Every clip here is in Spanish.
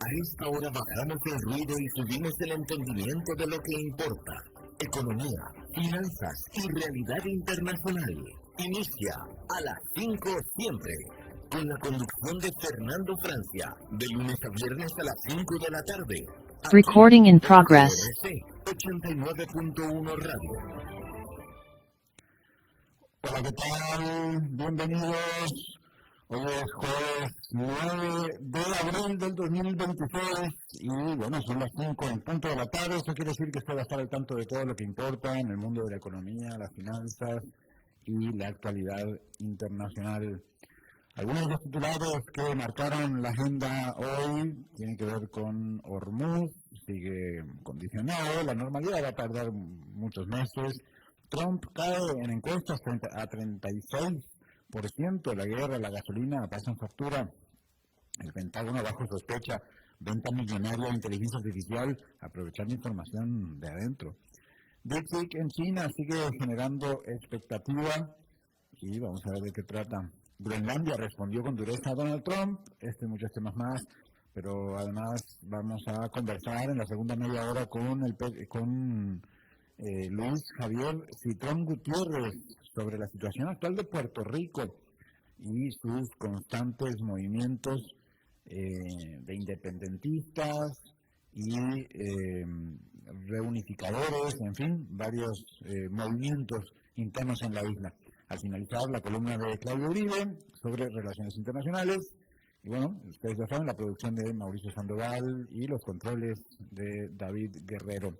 A esta hora bajamos el ruido y subimos el entendimiento de lo que importa. Economía, finanzas y realidad internacional. Inicia a las 5 siempre, con la conducción de Fernando Francia, de lunes a viernes a las 5 de la tarde. Recording in progress. 89.1 Radio. Hola, ¿qué tal? Bienvenidos. Hoy es jueves 9 de abril del 2026 y bueno, son las 5 en punto de la tarde. Eso quiere decir que usted va a estar al tanto de todo lo que importa en el mundo de la economía, las finanzas y la actualidad internacional. Algunos de los titulares que marcaron la agenda hoy tienen que ver con Hormuz, sigue condicionado, la normalidad va a tardar muchos meses. Trump cae en encuestas a 36%, la guerra, la gasolina pasa en factura, el Pentágono bajo sospecha, venta millonaria de inteligencia artificial, aprovechando información de adentro. DeepSeek en China sigue generando expectativa y vamos a ver de qué trata. Groenlandia respondió con dureza a Donald Trump, y muchos temas más, pero además vamos a conversar en la segunda media hora con Luis Javier Citrón Gutiérrez sobre la situación actual de Puerto Rico y sus constantes movimientos de independentistas y reunificadores, en fin, varios movimientos internos en la isla. Al finalizar, la columna de Claudio Uribe sobre relaciones internacionales. Y bueno, ustedes ya saben, la producción de Mauricio Sandoval y los controles de David Guerrero.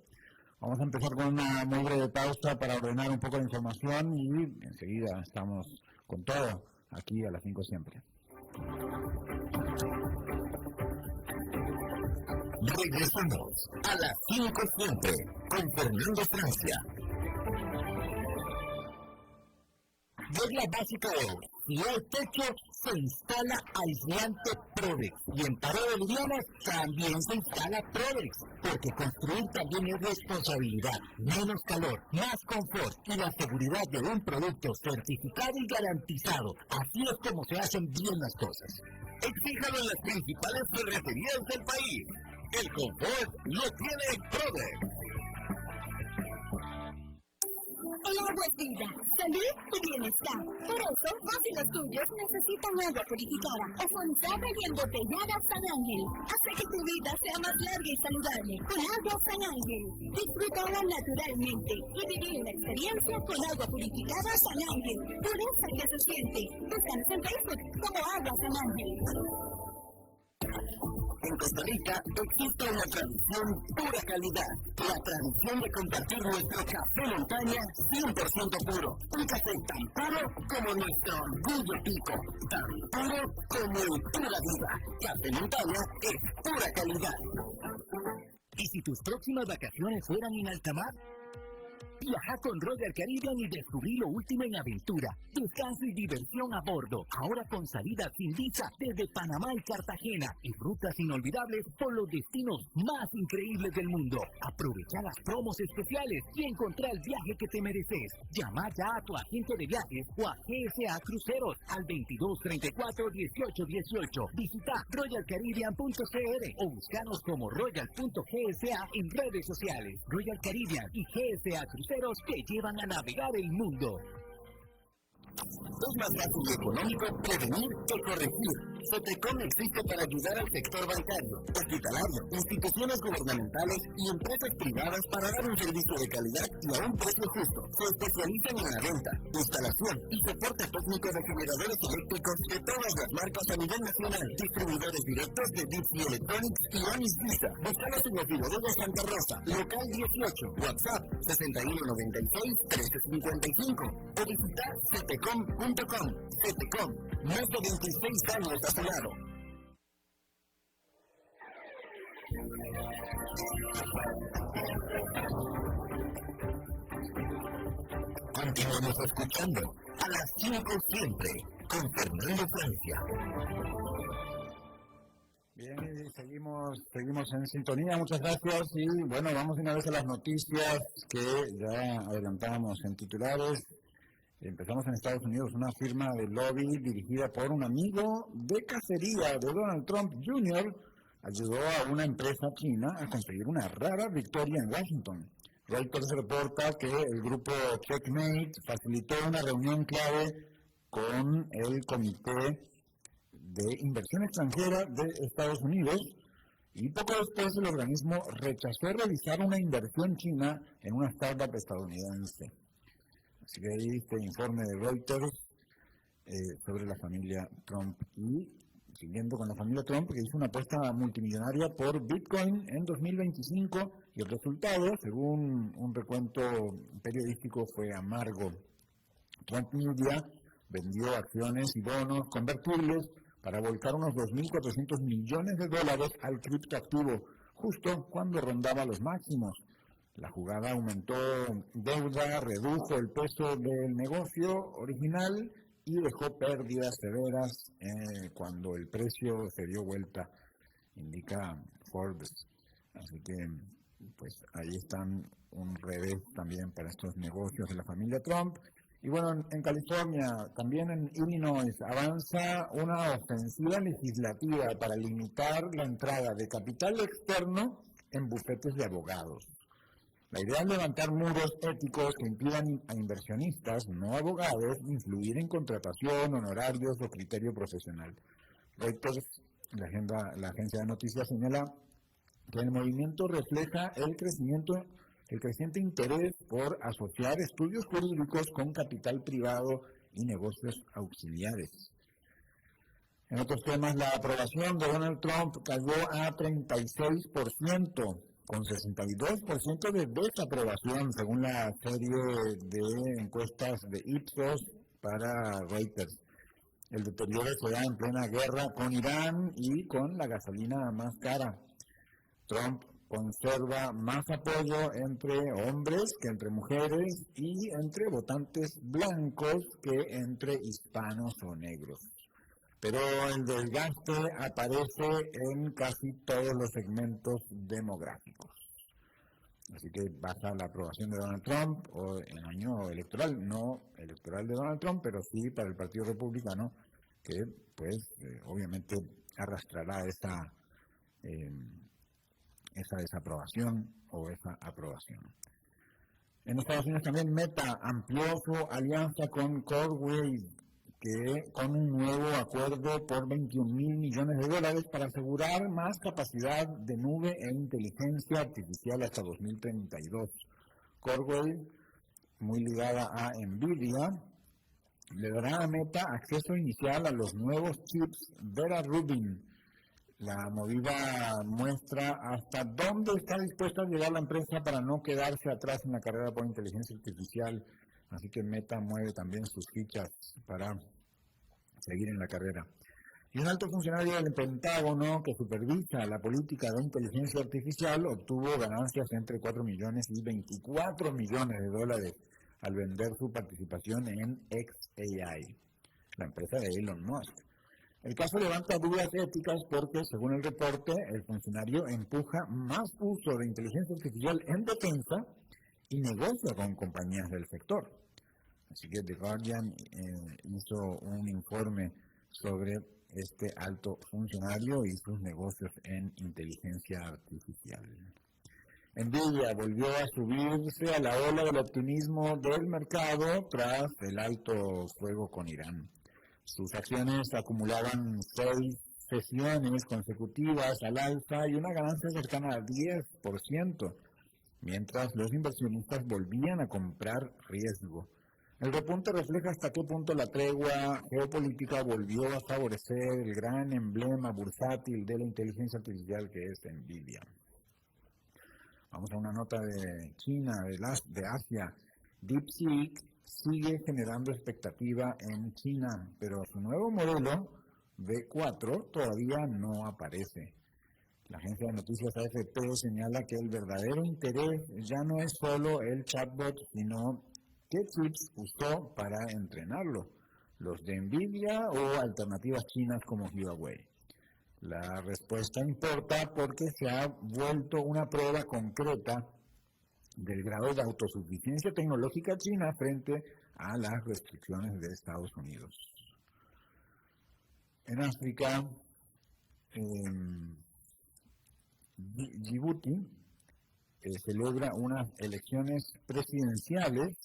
Vamos a empezar con una muy breve pausa para ordenar un poco la información y enseguida estamos con todo aquí a las 5 siempre. Regresamos a las 5 siempre con Fernando Francia. Regla básica es, si hay techo, se instala aislante Prodex. Y en paredes livianas también se instala Prodex. Porque construir también es responsabilidad. Menos calor, más confort y la seguridad de un producto certificado y garantizado. Así es como se hacen bien las cosas. Exíjalo en las principales ferreterías del país. El confort lo tiene Prodex. El agua es vida, salud y bienestar. Por eso, vos y los tuyos necesitan agua purificada, ozonizada y embotellada San Ángel. Hace que tu vida sea más larga y saludable con agua San Ángel. Disfrútala naturalmente y vivir una experiencia con agua purificada San Ángel. Pureza que se siente. Búscanos en Facebook como Agua San Ángel. En Costa Rica existe una tradición pura calidad, la tradición de compartir nuestro café montaña 100% puro, un café tan puro como nuestro orgullo pico, tan puro como el pura vida. Café montaña es pura calidad. ¿Y si tus próximas vacaciones fueran en alta mar? Viaja con Royal Caribbean y descubrí lo último en aventura, descanso y diversión a bordo. Ahora con salida sin visa desde Panamá y Cartagena y rutas inolvidables por los destinos más increíbles del mundo. Aprovecha las promos especiales y encontrá el viaje que te mereces. Llama ya a tu agente de viajes o a GSA Cruceros al 2234-1818. Visita royalcaribbean.cr o búscanos como royal.gsa en redes sociales. Royal Caribbean y GSA Cruceros te llevan a navegar el mundo. Es más fácil y económico prevenir que corregir. Cetecom existe para ayudar al sector bancario, hospitalario, instituciones gubernamentales y empresas privadas para dar un servicio de calidad y a un precio justo. Se especializan en la venta, instalación y soporte técnico de generadores eléctricos de todas las marcas a nivel nacional. Distribuidores directos de Dipsy Electronics y Onis Visa. Búscalos en los Viveros de Santa Rosa, local 18, WhatsApp 6196-1355 o visitar cetecom.com. Cetecom, más de 26 años a su lado. Continuamos escuchando a las 5 siempre con Fernando Francia. Bien, seguimos en sintonía, muchas gracias y bueno, vamos de una vez a las noticias que ya adelantábamos en titulares. Empezamos en Estados Unidos, una firma de lobby dirigida por un amigo de cacería de Donald Trump Jr. ayudó a una empresa china a conseguir una rara victoria en Washington. Reuters reporta que el grupo Checkmate facilitó una reunión clave con el Comité de Inversión Extranjera de Estados Unidos y poco después el organismo rechazó realizar una inversión china en una startup estadounidense. Así que ahí este informe de Reuters sobre la familia Trump. Y siguiendo con la familia Trump, que hizo una apuesta multimillonaria por Bitcoin en 2025 y el resultado, según un recuento periodístico, fue amargo. Trump Media vendió acciones y bonos convertibles para volcar unos 2.400 millones de dólares al criptoactivo, justo cuando rondaba los máximos. La jugada aumentó deuda, redujo el peso del negocio original y dejó pérdidas severas cuando el precio se dio vuelta, indica Forbes. Así que, pues, ahí están un revés también para estos negocios de la familia Trump. Y bueno, en California, también en Illinois, avanza una ofensiva legislativa para limitar la entrada de capital externo en bufetes de abogados. La idea es levantar muros éticos que impidan a inversionistas, no abogados, influir en contratación, honorarios o criterio profesional. Reuters, la agencia de noticias, señala que el movimiento refleja el creciente interés por asociar estudios jurídicos con capital privado y negocios auxiliares. En otros temas, la aprobación de Donald Trump cayó a 36%, con 62% de desaprobación, según la serie de encuestas de Ipsos para Reuters. El deterioro se da en plena guerra con Irán y con la gasolina más cara. Trump conserva más apoyo entre hombres que entre mujeres y entre votantes blancos que entre hispanos o negros. Pero el desgaste aparece en casi todos los segmentos demográficos. Así que baja la aprobación de Donald Trump en año electoral, no electoral de Donald Trump, pero sí para el Partido Republicano, que pues obviamente arrastrará esa desaprobación o esa aprobación. En Estados Unidos también Meta amplió su alianza con CoreWeave, que con un nuevo acuerdo por $21 mil millones para asegurar más capacidad de nube e inteligencia artificial hasta 2032. CoreWeave, muy ligada a NVIDIA, le dará a Meta acceso inicial a los nuevos chips Vera Rubin. La movida muestra hasta dónde está dispuesta a llegar la empresa para no quedarse atrás en la carrera por inteligencia artificial. Así que Meta mueve también sus fichas para seguir en la carrera. Y un alto funcionario del Pentágono que supervisa la política de inteligencia artificial obtuvo ganancias entre 4 millones y 24 millones de dólares al vender su participación en xAI, la empresa de Elon Musk. El caso levanta dudas éticas porque, según el reporte, el funcionario empuja más uso de inteligencia artificial en defensa y negocia con compañías del sector. Así que The Guardian hizo un informe sobre este alto funcionario y sus negocios en inteligencia artificial. NVIDIA volvió a subirse a la ola del optimismo del mercado tras el alto fuego con Irán. Sus acciones acumulaban 6 sesiones consecutivas al alza y una ganancia cercana al 10%, mientras los inversionistas volvían a comprar riesgo. El repunte refleja hasta qué punto la tregua geopolítica volvió a favorecer el gran emblema bursátil de la inteligencia artificial que es NVIDIA. Vamos a una nota de China, de Asia. DeepSeek sigue generando expectativa en China, pero su nuevo modelo, V4, todavía no aparece. La agencia de noticias AFP señala que el verdadero interés ya no es solo el chatbot, sino qué chips usó para entrenarlo, los de NVIDIA o alternativas chinas como Huawei. La respuesta importa porque se ha vuelto una prueba concreta del grado de autosuficiencia tecnológica china frente a las restricciones de Estados Unidos. En África, Djibouti celebra unas elecciones presidenciales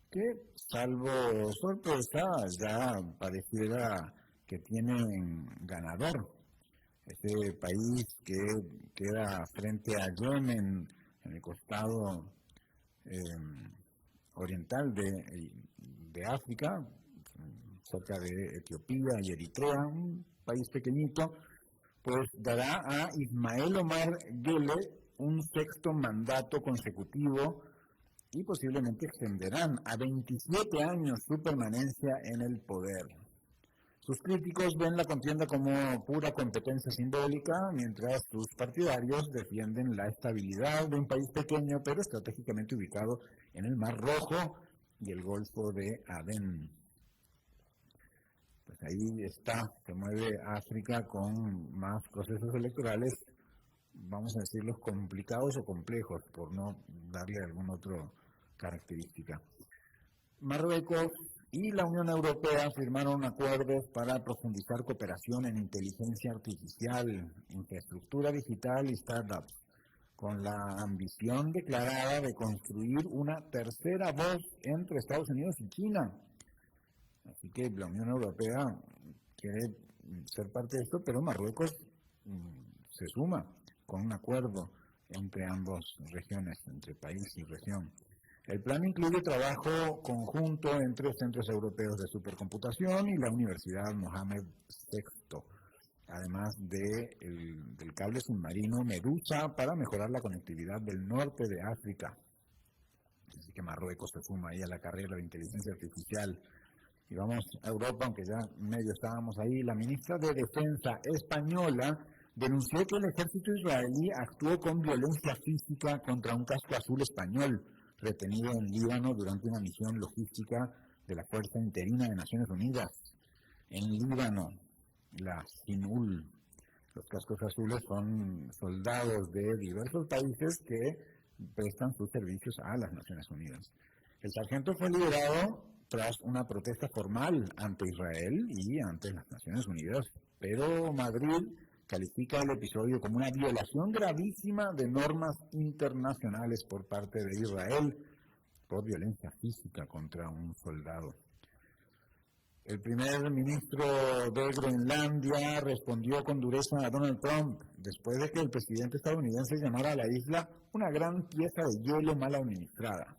que, salvo sorpresa, ya pareciera que tienen ganador. Este país que queda frente a Yemen, en el costado oriental de África, cerca de Etiopía y Eritrea, un país pequeñito, pues dará a Ismael Omar Guelleh un sexto mandato consecutivo y posiblemente extenderán a 27 años su permanencia en el poder. Sus críticos ven la contienda como pura competencia simbólica, mientras sus partidarios defienden la estabilidad de un país pequeño pero estratégicamente ubicado en el Mar Rojo y el Golfo de Adén. Pues ahí está, se mueve África con más procesos electorales, vamos a decirlos complicados o complejos, por no darle alguna otra característica. Marruecos y la Unión Europea firmaron acuerdos para profundizar cooperación en inteligencia artificial, infraestructura digital y startups, con la ambición declarada de construir una tercera voz entre Estados Unidos y China. Así que la Unión Europea quiere ser parte de esto, pero Marruecos se suma con un acuerdo entre ambas regiones, entre país y región. El plan incluye trabajo conjunto entre centros europeos de supercomputación y la Universidad Mohammed VI, además del cable submarino Medusa para mejorar la conectividad del norte de África. Así que Marruecos se suma ahí a la carrera de inteligencia artificial. Y vamos a Europa, aunque ya medio estábamos ahí. La ministra de Defensa española denunció que el ejército israelí actuó con violencia física contra un casco azul español retenido en Líbano durante una misión logística de la Fuerza Interina de Naciones Unidas. En Líbano, la SINUL, los cascos azules son soldados de diversos países que prestan sus servicios a las Naciones Unidas. El sargento fue liberado tras una protesta formal ante Israel y ante las Naciones Unidas, pero Madrid califica el episodio como una violación gravísima de normas internacionales por parte de Israel por violencia física contra un soldado. El primer ministro de Groenlandia respondió con dureza a Donald Trump después de que el presidente estadounidense llamara a la isla una gran pieza de hielo mal administrada.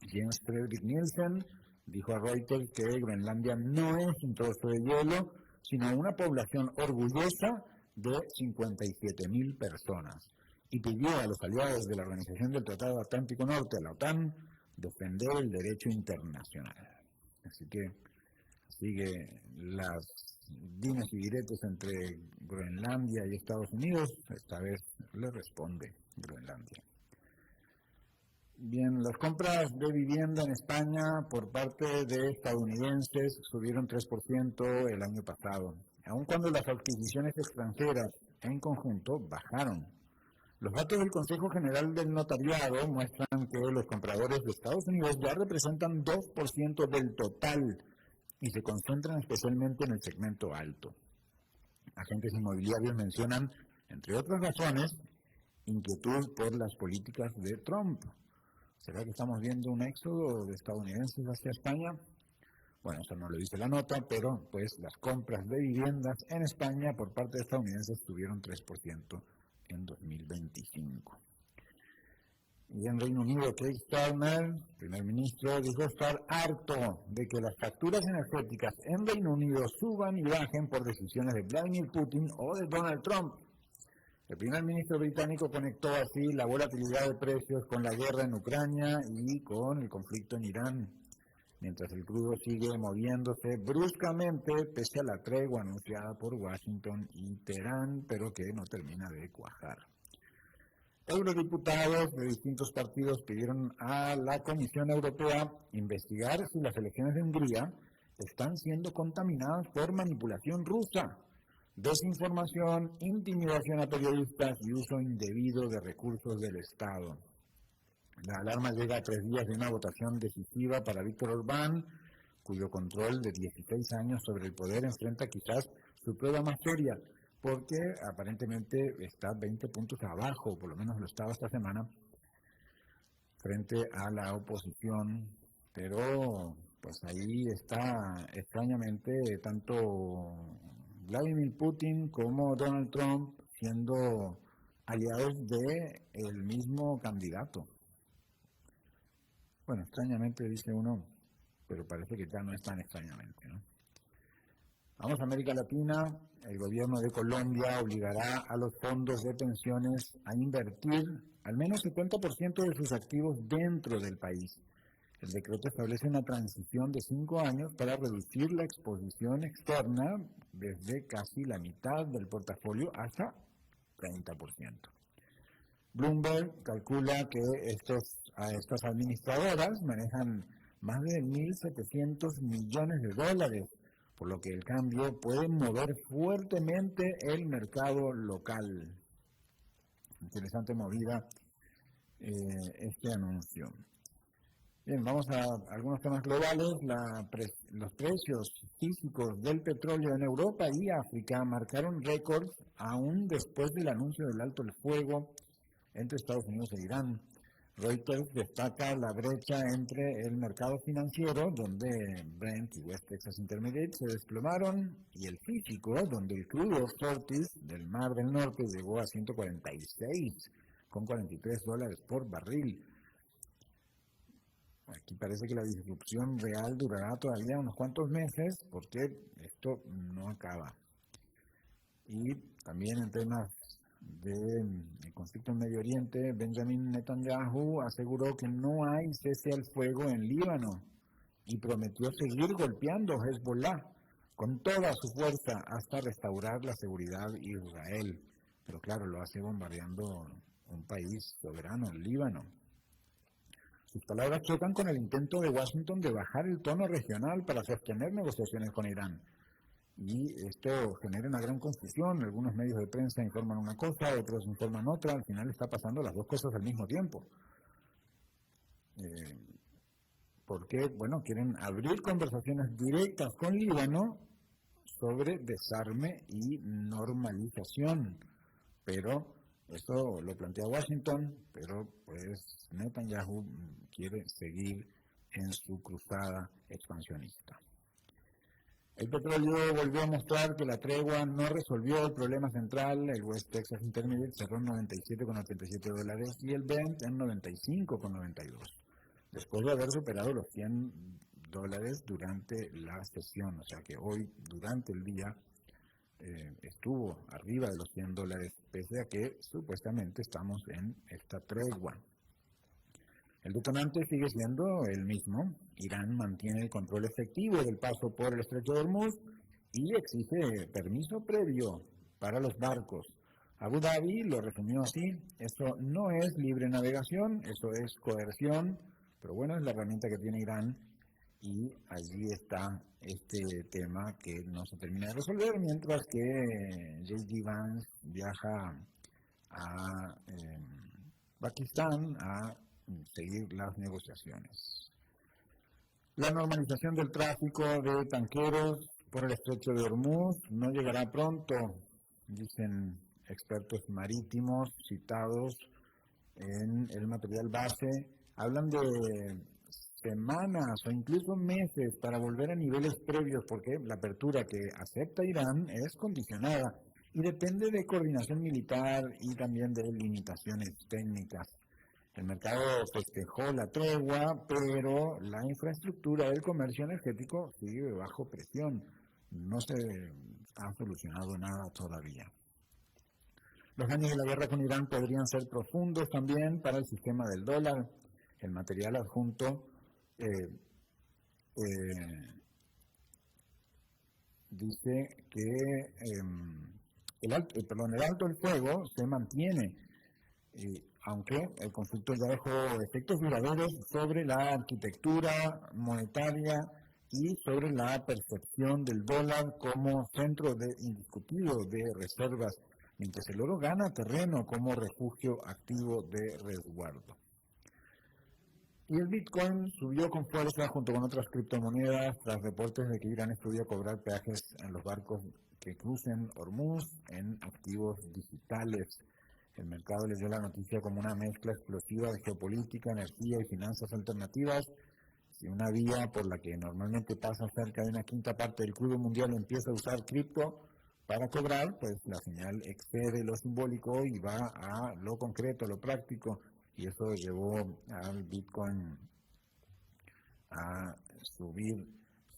Jens Fredrik Nielsen dijo a Reuters que Groenlandia no es un trozo de hielo, sino una población orgullosa de 57.000 personas, y pidió a los aliados de la Organización del Tratado Atlántico Norte, la OTAN, defender el derecho internacional. Así que sigue las dimes y diretes entre Groenlandia y Estados Unidos. Esta vez le responde Groenlandia. Bien, las compras de vivienda en España por parte de estadounidenses subieron 3% el año pasado, aun cuando las adquisiciones extranjeras en conjunto bajaron. Los datos del Consejo General del Notariado muestran que los compradores de Estados Unidos ya representan 2% del total y se concentran especialmente en el segmento alto. Agentes inmobiliarios mencionan, entre otras razones, inquietud por las políticas de Trump. ¿Será que estamos viendo un éxodo de estadounidenses hacia España? Bueno, eso no lo dice la nota, pero pues las compras de viviendas en España por parte de estadounidenses tuvieron 3% en 2025. Y en Reino Unido, Keir Starmer, primer ministro, dijo estar harto de que las facturas energéticas en Reino Unido suban y bajen por decisiones de Vladimir Putin o de Donald Trump. El primer ministro británico conectó así la volatilidad de precios con la guerra en Ucrania y con el conflicto en Irán, mientras el crudo sigue moviéndose bruscamente pese a la tregua anunciada por Washington y Teherán, pero que no termina de cuajar. Eurodiputados de distintos partidos pidieron a la Comisión Europea investigar si las elecciones de Hungría están siendo contaminadas por manipulación rusa, desinformación, intimidación a periodistas y uso indebido de recursos del Estado. La alarma llega a 3 días de una votación decisiva para Viktor Orbán, cuyo control de 16 años sobre el poder enfrenta quizás su prueba más seria, porque aparentemente está 20 puntos abajo, por lo menos lo estaba esta semana, frente a la oposición, pero pues ahí está extrañamente tanto Vladimir Putin como Donald Trump siendo aliados del mismo candidato. Bueno, extrañamente dice uno, pero parece que ya no es tan extrañamente, ¿no? Vamos a América Latina. El gobierno de Colombia obligará a los fondos de pensiones a invertir al menos 70% de sus activos dentro del país. El decreto establece una transición de 5 años para reducir la exposición externa desde casi la mitad del portafolio hasta 30%. Bloomberg calcula que estas administradoras manejan más de 1.700 millones de dólares, por lo que el cambio puede mover fuertemente el mercado local. Interesante movida este anuncio. Bien, vamos a algunos temas globales. Los precios físicos del petróleo en Europa y África marcaron récords aún después del anuncio del alto el fuego entre Estados Unidos e Irán. Reuters destaca la brecha entre el mercado financiero, donde Brent y West Texas Intermediate se desplomaron, y el físico, donde el crudo Fortis del Mar del Norte llegó a $146,43 por barril. Aquí parece que la disrupción real durará todavía unos cuantos meses, porque esto no acaba. Y también en temas del conflicto en Medio Oriente, Benjamin Netanyahu aseguró que no hay cese al fuego en Líbano y prometió seguir golpeando a Hezbollah con toda su fuerza hasta restaurar la seguridad Israel. Pero claro, lo hace bombardeando un país soberano, el Líbano. Sus palabras chocan con el intento de Washington de bajar el tono regional para sostener negociaciones con Irán. Y esto genera una gran confusión. Algunos medios de prensa informan una cosa, otros informan otra. Al final está pasando las dos cosas al mismo tiempo. Porque, bueno, quieren abrir conversaciones directas con Líbano sobre desarme y normalización. Pero eso lo plantea Washington, pero pues Netanyahu quiere seguir en su cruzada expansionista. El petróleo volvió a mostrar que la tregua no resolvió el problema central. El West Texas Intermediate cerró en $97,87 y el Brent en $95,92, después de haber superado los $100 durante la sesión. O sea que hoy, durante el día, estuvo arriba de los $100, pese a que supuestamente estamos en esta tregua. El detonante sigue siendo el mismo. Irán mantiene el control efectivo del paso por el Estrecho de Hormuz y exige permiso previo para los barcos. Abu Dhabi lo resumió así: eso no es libre navegación, eso es coerción, pero bueno, es la herramienta que tiene Irán, y allí está este tema que no se termina de resolver, mientras que J.D. Vance viaja a Pakistán a seguir las negociaciones. La normalización del tráfico de tanqueros por el Estrecho de Hormuz no llegará pronto, dicen expertos marítimos citados en el material base. Hablan de semanas o incluso meses para volver a niveles previos, porque la apertura que acepta Irán es condicionada y depende de coordinación militar y también de limitaciones técnicas. El mercado festejó la tregua, pero la infraestructura del comercio energético sigue bajo presión. No se ha solucionado nada todavía. Los años de la guerra con Irán podrían ser profundos también para el sistema del dólar. El material adjunto dice que el alto el fuego se mantiene, aunque el conflicto ya dejó efectos duraderos sobre la arquitectura monetaria y sobre la percepción del dólar como centro indiscutido de reservas, mientras el oro gana terreno como refugio activo de resguardo. Y el Bitcoin subió con fuerza junto con otras criptomonedas tras reportes de que Irán estudia cobrar peajes en los barcos que crucen Hormuz en activos digitales. El mercado les dio la noticia como una mezcla explosiva de geopolítica, energía y finanzas alternativas. Si una vía por la que normalmente pasa cerca de una quinta parte del crudo mundial empieza a usar cripto para cobrar, pues la señal excede lo simbólico y va a lo concreto, a lo práctico, y eso llevó al Bitcoin a subir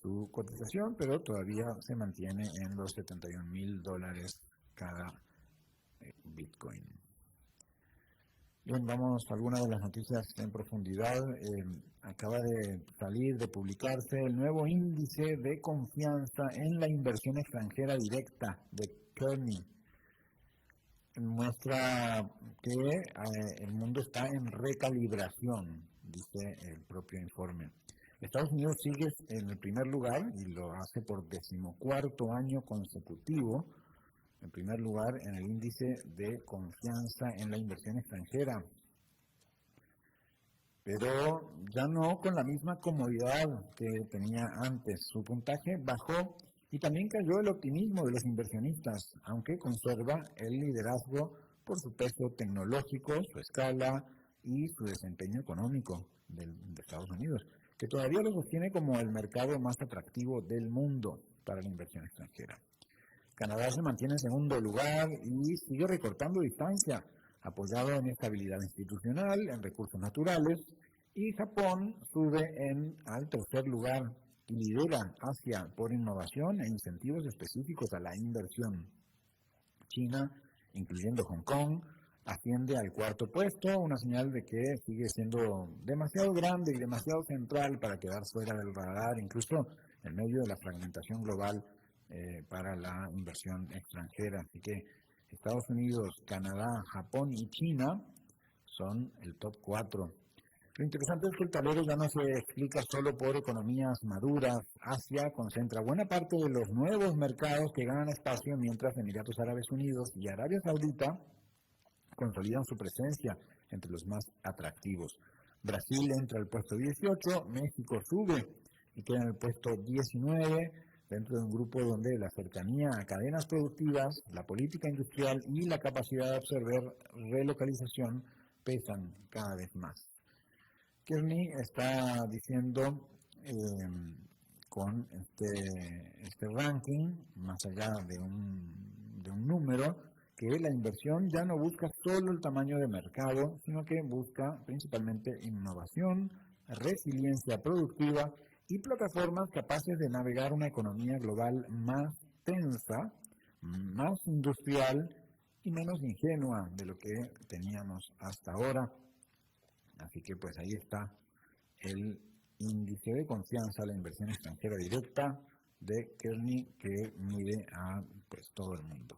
su cotización, pero todavía se mantiene en los $71,000 cada Bitcoin. Bien, vamos a algunas de las noticias en profundidad. Acaba de salir, de publicarse el nuevo índice de confianza en la inversión extranjera directa de Kearney. Muestra que el mundo está en recalibración, dice el propio informe. Estados Unidos sigue en el primer lugar y lo hace por 14º año consecutivo, en primer lugar en el índice de confianza en la inversión extranjera. Pero ya no con la misma comodidad que tenía antes. Su puntaje bajó y también cayó el optimismo de los inversionistas, aunque conserva el liderazgo por su peso tecnológico, su escala y su desempeño económico de Estados Unidos, que todavía lo sostiene como el mercado más atractivo del mundo para la inversión extranjera. Canadá se mantiene en segundo lugar y sigue recortando distancia, apoyado en estabilidad institucional, en recursos naturales, y Japón sube al tercer lugar y lidera Asia por innovación e incentivos específicos a la inversión. China, incluyendo Hong Kong, asciende al cuarto puesto, una señal de que sigue siendo demasiado grande y demasiado central para quedar fuera del radar, incluso en medio de la fragmentación global para la inversión extranjera. Así que Estados Unidos, Canadá, Japón y China son el top 4. Lo interesante es que el tablero ya no se explica solo por economías maduras. Asia concentra buena parte de los nuevos mercados que ganan espacio, mientras Emiratos Árabes Unidos y Arabia Saudita consolidan su presencia entre los más atractivos. Brasil entra al puesto 18, México sube y queda en el puesto 19, dentro de un grupo donde la cercanía a cadenas productivas, la política industrial y la capacidad de absorber relocalización pesan cada vez más. Kearney está diciendo con este ranking, más allá de un número, que la inversión ya no busca solo el tamaño de mercado, sino que busca principalmente innovación, resiliencia productiva y plataformas capaces de navegar una economía global más tensa, más industrial y menos ingenua de lo que teníamos hasta ahora. Así que pues ahí está el índice de confianza a la inversión extranjera directa de Kearney, que mide a pues todo el mundo.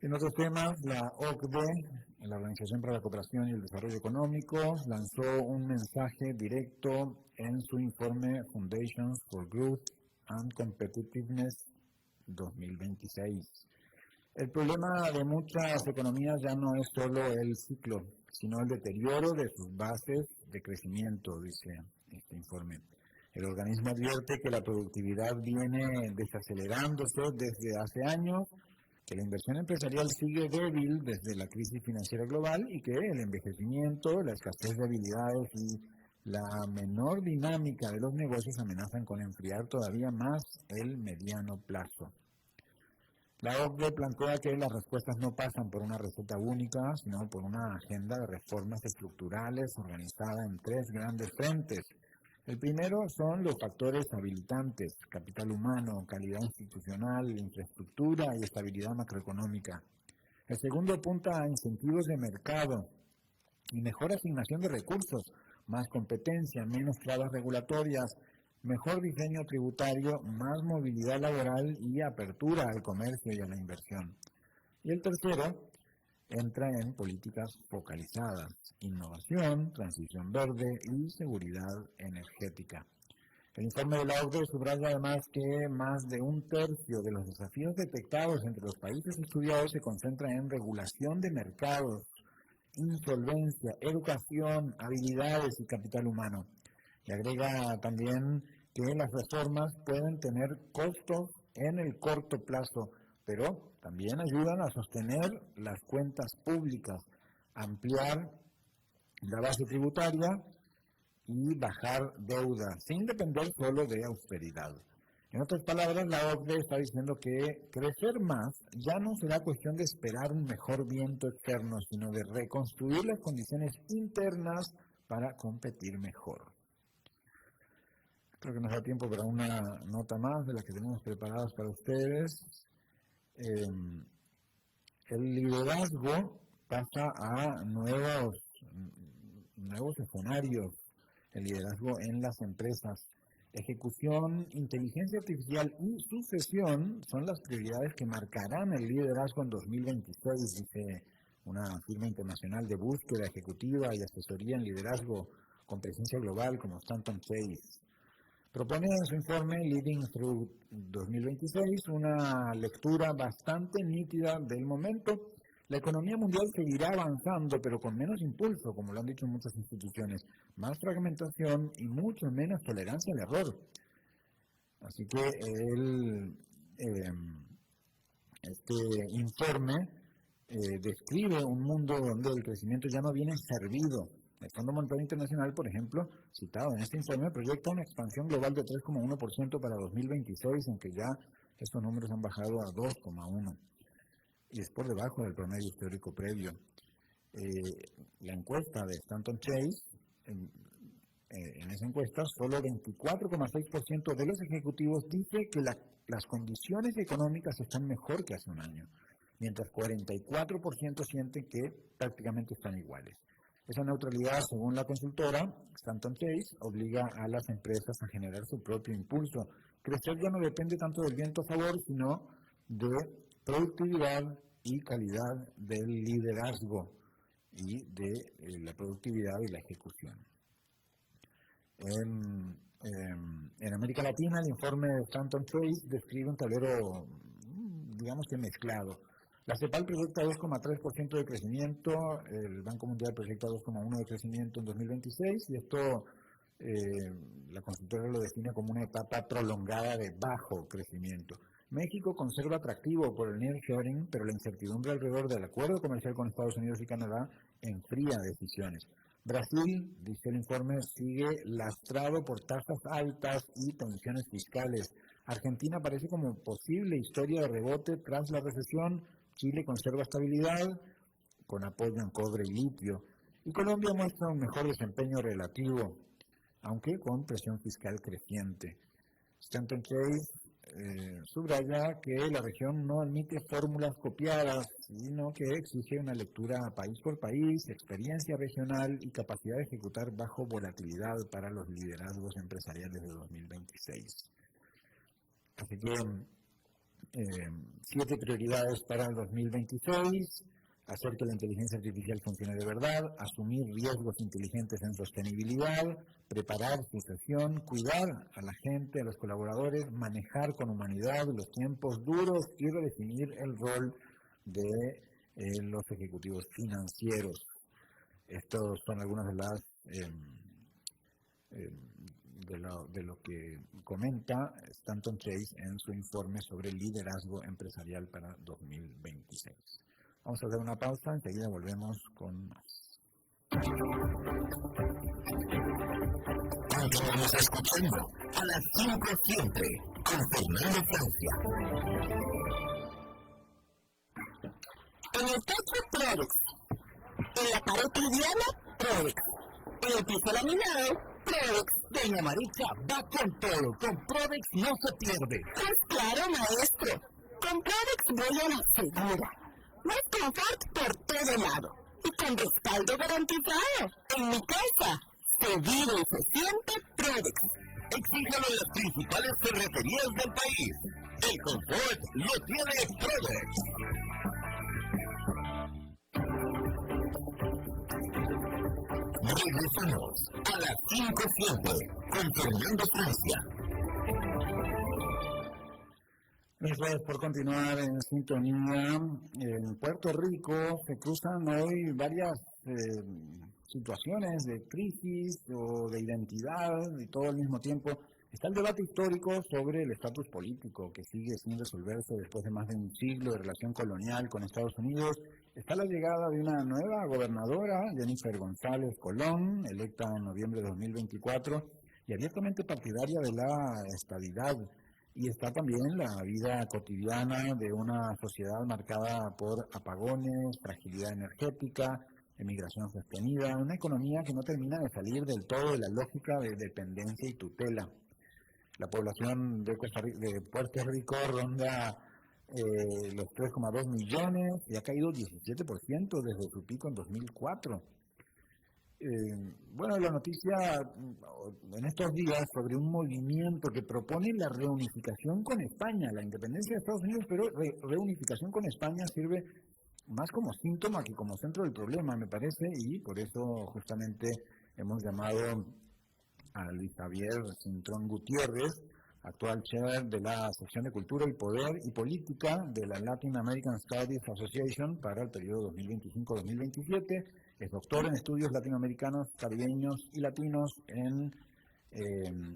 En otros temas, la OCDE, la Organización para la Cooperación y el Desarrollo Económico, lanzó un mensaje directo en su informe Foundations for Growth and Competitiveness 2026. El problema de muchas economías ya no es solo el ciclo, sino el deterioro de sus bases de crecimiento, dice este informe. El organismo advierte que la productividad viene desacelerándose desde hace años, que la inversión empresarial sigue débil desde la crisis financiera global y que el envejecimiento, la escasez de habilidades y la menor dinámica de los negocios amenazan con enfriar todavía más el mediano plazo. La OCDE plantea que las respuestas no pasan por una receta única, sino por una agenda de reformas estructurales organizada en 3 grandes frentes. El primero son los factores habilitantes: capital humano, calidad institucional, infraestructura y estabilidad macroeconómica. El segundo apunta a incentivos de mercado y mejor asignación de recursos, más competencia, menos trabas regulatorias, mejor diseño tributario, más movilidad laboral y apertura al comercio y a la inversión. Y el tercero entra en políticas focalizadas: innovación, transición verde y seguridad energética. El informe de la OCDE subraya además que más de 1/3 de los desafíos detectados entre los países estudiados se concentra en regulación de mercados, insolvencia, educación, habilidades y capital humano. Y agrega también que las reformas pueden tener costos en el corto plazo, pero también ayudan a sostener las cuentas públicas, ampliar la base tributaria y bajar deuda, sin depender solo de austeridad. En otras palabras, la OCDE está diciendo que crecer más ya no será cuestión de esperar un mejor viento externo, sino de reconstruir las condiciones internas para competir mejor. Creo que nos da tiempo para una nota más de las que tenemos preparadas para ustedes. El liderazgo pasa a nuevos escenarios. El liderazgo en las empresas. Ejecución, inteligencia artificial y sucesión son las prioridades que marcarán el liderazgo en 2026, dice una firma internacional de búsqueda ejecutiva y asesoría en liderazgo con presencia global como Stanton Chase. Propone en su informe Leading Through 2026 una lectura bastante nítida del momento. La economía mundial seguirá avanzando, pero con menos impulso, como lo han dicho muchas instituciones, más fragmentación y mucho menos tolerancia al error. Así que este informe describe un mundo donde el crecimiento ya no viene servido. El Fondo Monetario Internacional, por ejemplo, citado en este informe, proyecta una expansión global de 3,1% para 2026, aunque ya estos números han bajado a 2,1%. Y es por debajo del promedio histórico previo. La encuesta de Stanton Chase, en esa encuesta, solo 24,6% de los ejecutivos dice que las condiciones económicas están mejor que hace un año, mientras 44% sienten que prácticamente están iguales. Esa neutralidad, según la consultora Stanton Chase, obliga a las empresas a generar su propio impulso. Crecer ya no depende tanto del viento a favor, sino de productividad y calidad del liderazgo y de la productividad y la ejecución. En América Latina, el informe de Stanton Chase describe un tablero, digamos que mezclado. La CEPAL proyecta 2,3% de crecimiento, el Banco Mundial proyecta 2,1% de crecimiento en 2026, y esto la consultora lo define como una etapa prolongada de bajo crecimiento. México conserva atractivo por el nearshoring, pero la incertidumbre alrededor del acuerdo comercial con Estados Unidos y Canadá enfría decisiones. Brasil, dice el informe, sigue lastrado por tasas altas y tensiones fiscales. Argentina aparece como posible historia de rebote tras la recesión. Chile conserva estabilidad, con apoyo en cobre y litio. Y Colombia muestra un mejor desempeño relativo, aunque con presión fiscal creciente. Stanton Chase subraya que la región no admite fórmulas copiadas, sino que exige una lectura país por país, experiencia regional y capacidad de ejecutar bajo volatilidad para los liderazgos empresariales de 2026. Así que 7 prioridades para el 2026: hacer que la inteligencia artificial funcione de verdad, asumir riesgos inteligentes en sostenibilidad, preparar sucesión, cuidar a la gente, a los colaboradores, manejar con humanidad los tiempos duros y redefinir el rol de los ejecutivos financieros. Estos son algunas de las de lo que comenta Stanton Chase en su informe sobre liderazgo empresarial para 2026. Vamos a hacer una pausa, enseguida volvemos con más. Continuamos escuchando a las 5 siempre con Fernando Francia. En el techo, Prodex. En la pared tibiana, Prodex. En el piso laminado, Prodex. Doña Maritza va con todo. Con Prodex no se pierde. Pues claro, maestro. Con Prodex voy a la segura. Más confort por todo lado. Y con respaldo garantizado. En mi casa, se vive y se siente Prodex. Exíjalo en las principales ferreterías del país. El confort lo tiene Prodex. Regresamos a las 5 siempre con Fernando Francia. Gracias por continuar en sintonía. En Puerto Rico se cruzan hoy varias situaciones de crisis o de identidad y todo al mismo tiempo. Está el debate histórico sobre el estatus político, que sigue sin resolverse después de más de un siglo de relación colonial con Estados Unidos. Está la llegada de una nueva gobernadora, Jennifer González Colón, electa en noviembre de 2024, y abiertamente partidaria de la estadidad. Y está también la vida cotidiana de una sociedad marcada por apagones, fragilidad energética, emigración sostenida, una economía que no termina de salir del todo de la lógica de dependencia y tutela. La población de Puerto Rico ronda los 3,2 millones y ha caído 17% desde su pico en 2004. Bueno, la noticia en estos días sobre un movimiento que propone la reunificación con España, la independencia de Estados Unidos, pero reunificación con España sirve más como síntoma que como centro del problema, me parece, y por eso justamente hemos llamado a Luis Javier Cintrón Gutiérrez, actual chair de la sección de Cultura y Poder y Política de la Latin American Studies Association para el periodo 2025-2027. Es doctor en estudios latinoamericanos, caribeños y latinos en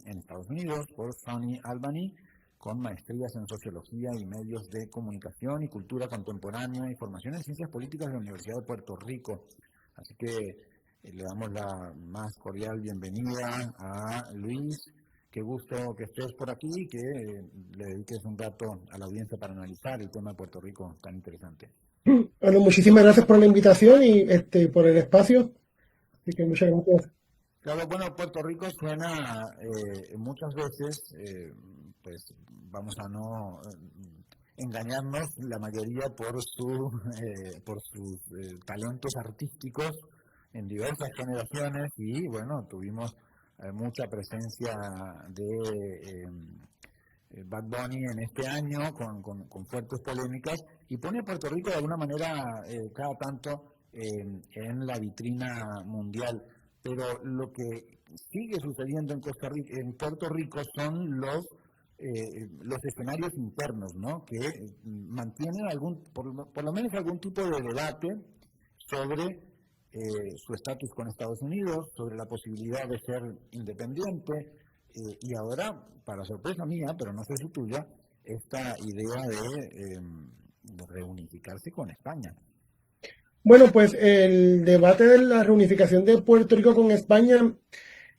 Estados Unidos por SUNY Albany, con maestrías en Sociología y Medios de Comunicación y Cultura Contemporánea y formación en Ciencias Políticas de la Universidad de Puerto Rico. Así que le damos la más cordial bienvenida a Luis. Qué gusto que estés por aquí y que le dediques un rato a la audiencia para analizar el tema de Puerto Rico tan interesante. Bueno, muchísimas gracias por la invitación y por el espacio. Así que muchas gracias. Claro, bueno, Puerto Rico suena muchas veces, pues vamos a no engañarnos, la mayoría por sus talentos artísticos en diversas generaciones y bueno, tuvimos mucha presencia de Bad Bunny en este año con fuertes polémicas y pone a Puerto Rico de alguna manera cada tanto en la vitrina mundial. Pero lo que sigue sucediendo en Puerto Rico son los escenarios internos, ¿no? Que mantienen por lo menos algún tipo de debate sobre su estatus con Estados Unidos, sobre la posibilidad de ser independiente, y ahora, para sorpresa mía, pero no sé si tuya, esta idea de reunificarse con España. Bueno, pues el debate de la reunificación de Puerto Rico con España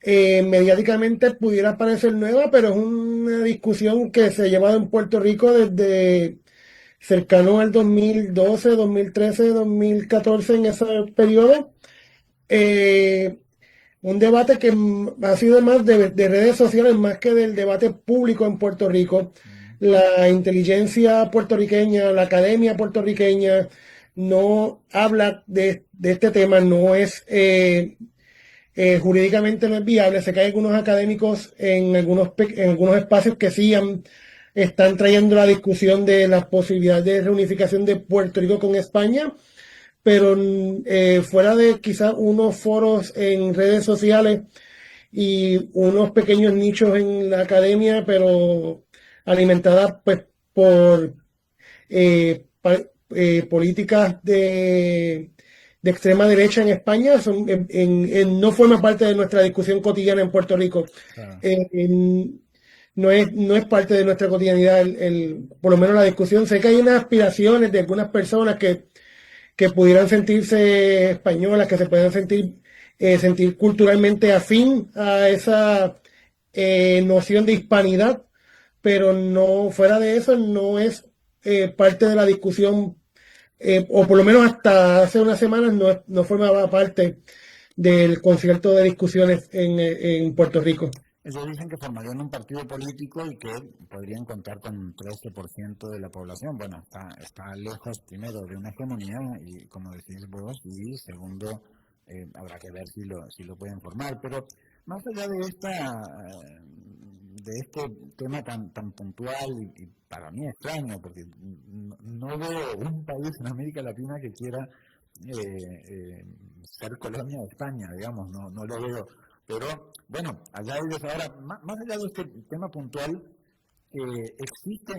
mediáticamente pudiera parecer nueva, pero es una discusión que se ha llevado en Puerto Rico desde cercano al 2012, 2013, 2014, en ese periodo. Un debate que ha sido más de redes sociales más que del debate público en Puerto Rico. La inteligencia puertorriqueña, la academia puertorriqueña no habla de este tema, no es jurídicamente no es viable. Sé que hay algunos académicos en algunos espacios que sí están trayendo la discusión de las posibilidades de reunificación de Puerto Rico con España, pero fuera de quizás unos foros en redes sociales y unos pequeños nichos en la academia, pero alimentada pues por políticas de extrema derecha en España, no forma parte de nuestra discusión cotidiana en Puerto Rico. Claro. No es parte de nuestra cotidianidad, por lo menos la discusión. Sé que hay unas aspiraciones de algunas personas que pudieran sentirse españolas, que se puedan sentir culturalmente afín a esa noción de hispanidad, pero no, fuera de eso, no es parte de la discusión, o por lo menos hasta hace unas semanas no formaba parte del concierto de discusiones en Puerto Rico. Ellos dicen que formarían un partido político y que podrían contar con un 13% de la población. Bueno, está lejos, primero, de una hegemonía, y como decís vos, y segundo, habrá que ver si lo pueden formar. Pero más allá de este tema tan puntual y para mí extraño, porque no veo un país en América Latina que quiera ser colonia de España, digamos, no lo veo. Pero, bueno, allá ellos ahora, más allá de este tema puntual, existe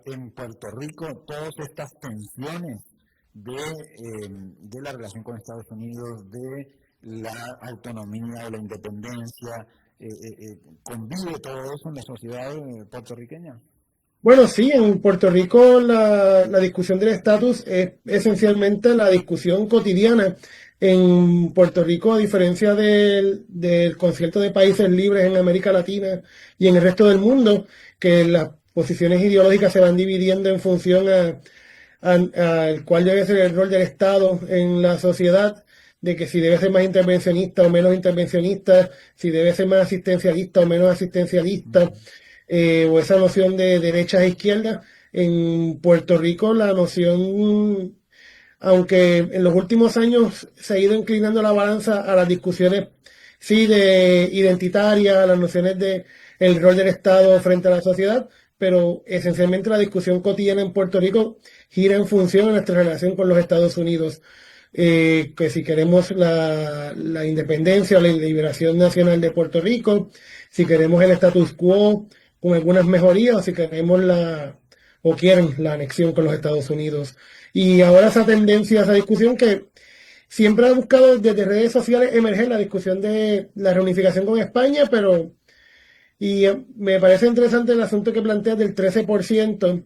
en Puerto Rico todas estas tensiones de la relación con Estados Unidos, de la autonomía, de la independencia, convive todo eso en la sociedad puertorriqueña. Bueno, sí, en Puerto Rico la discusión del estatus es esencialmente la discusión cotidiana. En Puerto Rico, a diferencia del concierto de países libres en América Latina y en el resto del mundo, que las posiciones ideológicas se van dividiendo en función al cuál debe ser el rol del Estado en la sociedad, de que si debe ser más intervencionista o menos intervencionista, si debe ser más asistencialista o menos asistencialista, o esa noción de derechas e izquierdas. En Puerto Rico la noción, aunque en los últimos años se ha ido inclinando la balanza a las discusiones, sí, de identitarias, a las nociones de el rol del Estado frente a la sociedad, pero esencialmente la discusión cotidiana en Puerto Rico gira en función de nuestra relación con los Estados Unidos. Que si queremos la independencia o la liberación nacional de Puerto Rico, si queremos el status quo con algunas mejorías, o si queremos o quieren la anexión con los Estados Unidos. Y ahora esa tendencia, esa discusión que siempre ha buscado desde redes sociales emerger la discusión de la reunificación con España, pero me parece interesante el asunto que planteas del 13%.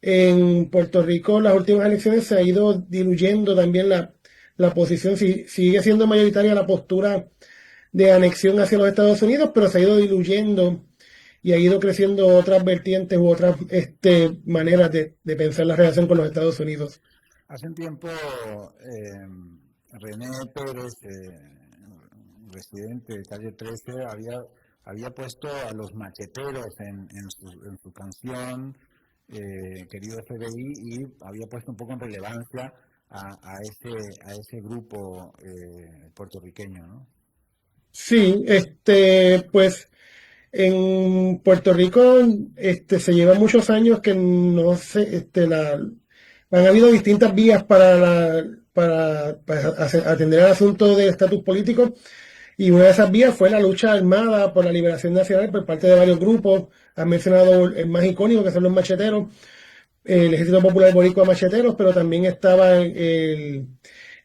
En Puerto Rico, las últimas elecciones se ha ido diluyendo también la posición, sigue siendo mayoritaria la postura de anexión hacia los Estados Unidos, pero se ha ido diluyendo y ha ido creciendo otras vertientes u otras maneras de pensar la relación con los Estados Unidos. Hace un tiempo, René Pérez, residente de Calle 13, había puesto a los macheteros en su canción, querido FBI, y había puesto un poco en relevancia a ese grupo puertorriqueño, ¿no? Sí, pues en Puerto Rico se lleva muchos años que no sé, han habido distintas vías para atender al asunto del estatus político, y una de esas vías fue la lucha armada por la liberación nacional por parte de varios grupos. Han mencionado el más icónico, que son los macheteros, el Ejército Popular Boricua Macheteros, pero también estaba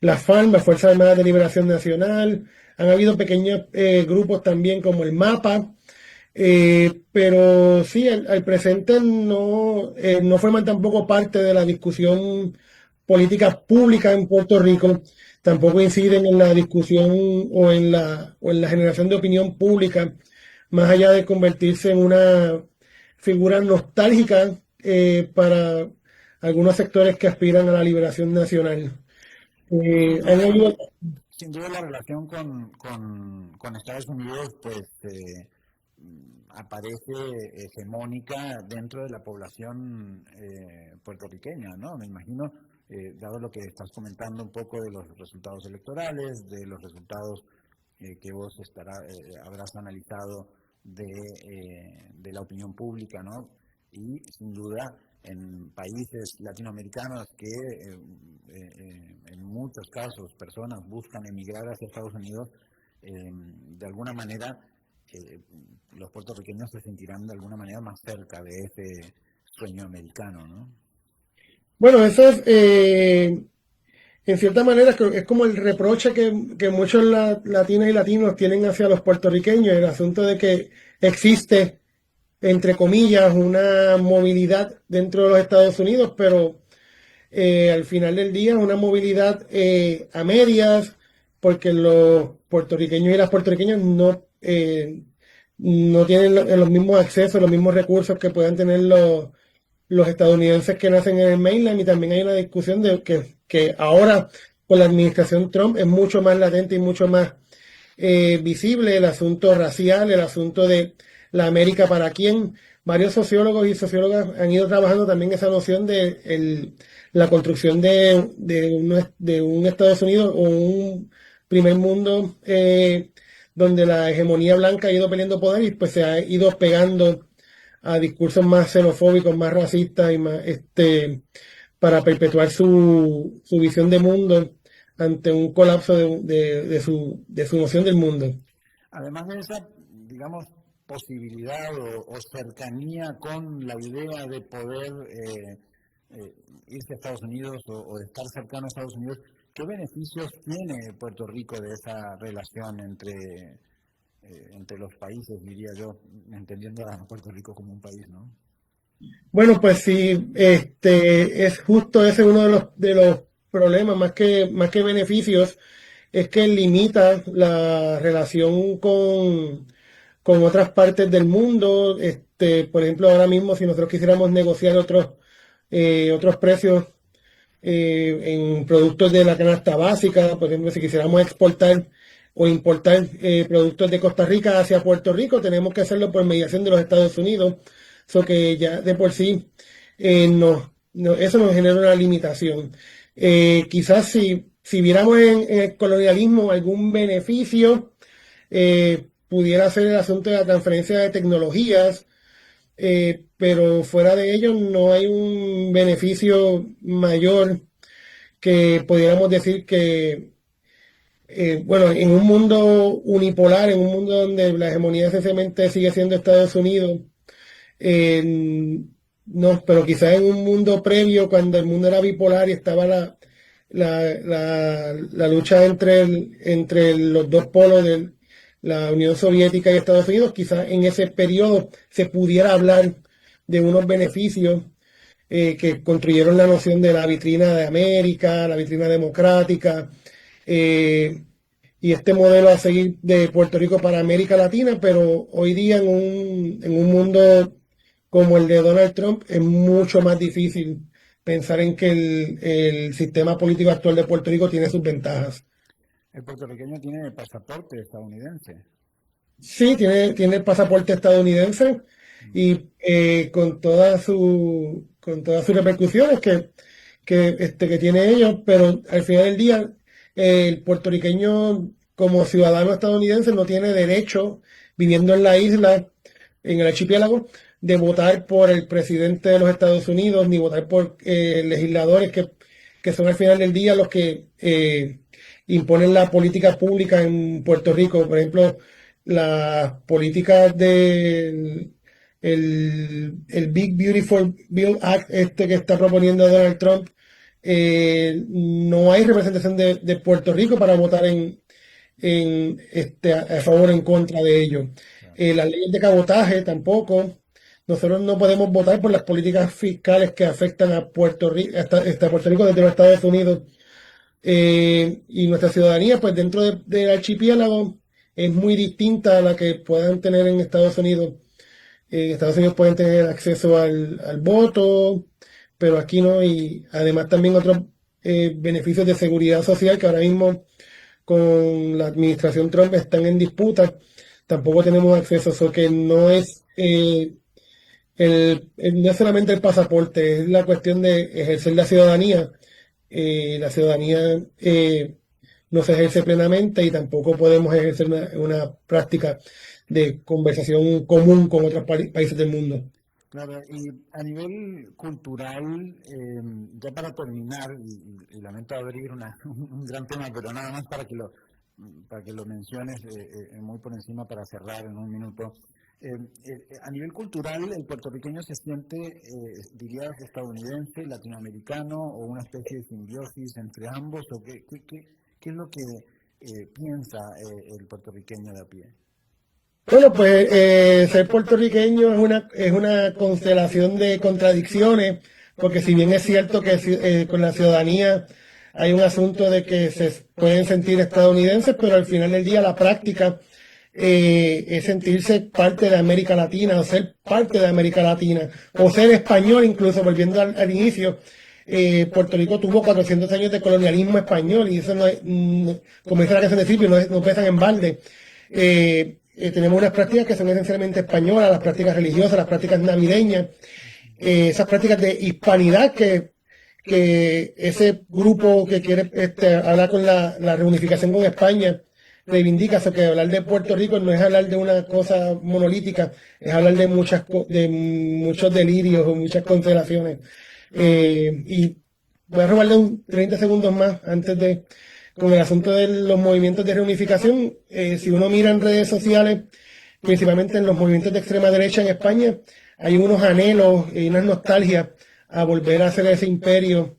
la FARC, las Fuerzas Armadas de Liberación Nacional. Han habido pequeños grupos también como el MAPA, pero sí, al presente no forman tampoco parte de la discusión política pública en Puerto Rico. Tampoco inciden en la discusión o en la generación de opinión pública, más allá de convertirse en una figura nostálgica para algunos sectores que aspiran a la liberación nacional. Sin duda la relación con Estados Unidos pues aparece hegemónica dentro de la población puertorriqueña, ¿no? Me imagino, dado lo que estás comentando un poco de los resultados electorales, de los resultados que vos habrás analizado de la opinión pública, ¿no? Y sin duda en países latinoamericanos que en muchos casos personas buscan emigrar hacia Estados Unidos, de alguna manera los puertorriqueños se sentirán de alguna manera más cerca de ese sueño americano, ¿no? Bueno, eso es, en cierta manera, es como el reproche que muchos latinos y latinos tienen hacia los puertorriqueños, el asunto de que existe, entre comillas, una movilidad dentro de los Estados Unidos, pero al final del día es una movilidad a medias, porque los puertorriqueños y las puertorriqueñas no tienen los mismos accesos, los mismos recursos que puedan tener los estadounidenses que nacen en el mainland. Y también hay una discusión de que ahora con la administración Trump es mucho más latente y mucho más visible el asunto racial, el asunto de la América para quién. Varios sociólogos y sociólogas han ido trabajando también esa noción de la construcción de un Estados Unidos o un primer mundo donde la hegemonía blanca ha ido peleando poder y pues se ha ido pegando a discursos más xenofóbicos, más racistas y más para perpetuar su visión de mundo ante un colapso de su noción del mundo. Además de esa, digamos, posibilidad o cercanía con la idea de poder irse a Estados Unidos o de estar cercano a Estados Unidos, ¿qué beneficios tiene Puerto Rico de esa relación entre entre los países, diría yo, entendiendo a Puerto Rico como un país, ¿no? Bueno, pues sí, es justo ese uno de los problemas, más que beneficios, es que limita la relación con otras partes del mundo. Por ejemplo, ahora mismo, si nosotros quisiéramos negociar otros precios en productos de la canasta básica, por ejemplo, si quisiéramos exportar o importar productos de Costa Rica hacia Puerto Rico, tenemos que hacerlo por mediación de los Estados Unidos. Eso que ya de por sí eso nos genera una limitación. Quizás si viéramos en el colonialismo algún beneficio, pudiera ser el asunto de la transferencia de tecnologías, pero fuera de ello no hay un beneficio mayor que pudiéramos decir que, bueno, en un mundo unipolar, en un mundo donde la hegemonía esencialmente sigue siendo Estados Unidos, no, pero quizás en un mundo previo, cuando el mundo era bipolar y estaba la lucha entre los dos polos de la Unión Soviética y Estados Unidos, quizás en ese periodo se pudiera hablar de unos beneficios que construyeron la noción de la vitrina de América, la vitrina democrática, y este modelo a seguir de Puerto Rico para América Latina, pero hoy día en un mundo como el de Donald Trump es mucho más difícil pensar en que el sistema político actual de Puerto Rico tiene sus ventajas. El puertorriqueño tiene pasaporte estadounidense. Sí, tiene el pasaporte estadounidense y con todas sus repercusiones que tiene ellos, pero al final del día el puertorriqueño como ciudadano estadounidense no tiene derecho, viviendo en la isla, en el archipiélago, de votar por el presidente de los Estados Unidos, ni votar por legisladores que son al final del día los que imponen la política pública en Puerto Rico. Por ejemplo, las políticas del el Big Beautiful Bill Act que está proponiendo Donald Trump, no hay representación de Puerto Rico para votar a favor o en contra de ello. Las leyes de cabotaje tampoco. Nosotros no podemos votar por las políticas fiscales que afectan a Puerto Rico, hasta Puerto Rico desde los Estados Unidos. Y nuestra ciudadanía, pues dentro del archipiélago, es muy distinta a la que puedan tener en Estados Unidos. En Estados Unidos pueden tener acceso al voto, pero aquí no. Y además también otros beneficios de seguridad social que ahora mismo con la administración Trump están en disputa. Tampoco tenemos acceso, eso que no es... no es solamente el pasaporte, es la cuestión de ejercer la ciudadanía. La ciudadanía no se ejerce plenamente y tampoco podemos ejercer una práctica de conversación común con otros países del mundo. Claro, y a nivel cultural, ya para terminar, y lamento abrir un gran tema, pero nada más para que lo menciones muy por encima para cerrar en un minuto. A nivel cultural, el puertorriqueño se siente, dirías, estadounidense, latinoamericano, o una especie de simbiosis entre ambos, o qué es lo que piensa el puertorriqueño de a pie. Bueno, pues ser puertorriqueño es una constelación de contradicciones, porque si bien es cierto que con la ciudadanía hay un asunto de que se pueden sentir estadounidenses, pero al final del día la práctica es sentirse parte de América Latina, o ser parte de América Latina, o ser español incluso, volviendo al inicio. Puerto Rico tuvo 400 años de colonialismo español, y eso no es, como dice la canción de Silvio, no pesan en balde. Tenemos unas prácticas que son esencialmente españolas, las prácticas religiosas, las prácticas navideñas, esas prácticas de hispanidad que ese grupo que quiere hablar con la reunificación con España reivindica. Eso que hablar de Puerto Rico no es hablar de una cosa monolítica, es hablar de muchos delirios o muchas constelaciones. Y voy a robarle 30 segundos más con el asunto de los movimientos de reunificación. Si uno mira en redes sociales, principalmente en los movimientos de extrema derecha en España, hay unos anhelos y unas nostalgias a volver a hacer ese imperio